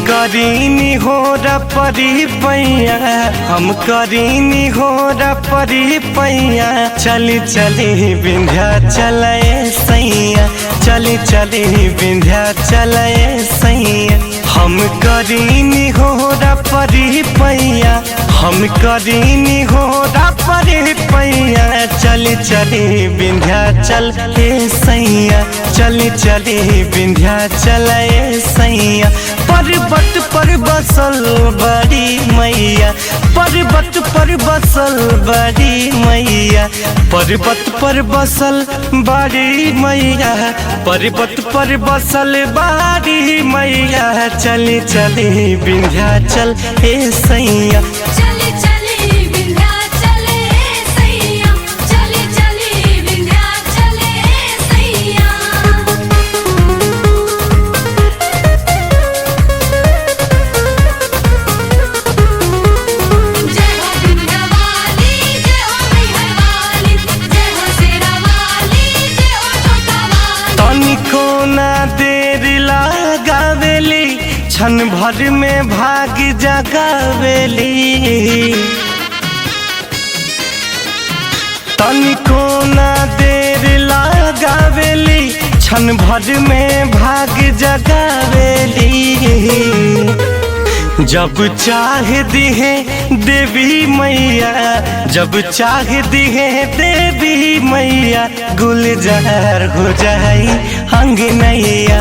करीनी हो परी पैया, हम करीनी हो परी पैया। चली चली विंध्याचल सैया, चली चली विंध्याचल सैया। हम करीनी हो परी पैया, हम करीनी हो परी पैया। चली चली विंध्याचल सैया, चली चली विंध्याचल सैया। पर्वत पर बसल बड़ी मैया, पर्वत पर बसल बड़ी मैया, पर्वत पर बसल बड़ी मैया, पर्वत पर बसल बड़ी मैया। चली चली विंध्याचल सैया, चली चली विंध्याचल सैया, चली चली विंध्याचल सैया। जय हो विंध्यवाली, जय हो मैहरवाली, जय हो शेरावाली, जय हो जोतावाली। तनिको ना देर लगावेली, क्षण भर में भाग जगावेली। तनिको ना देर लगावेली, क्षण भर में भाग जगावेली। जब चाह दिहे देवी मैया, जब चाह दिहे देवी मैया। गुलजार हो जाई अंगनैया,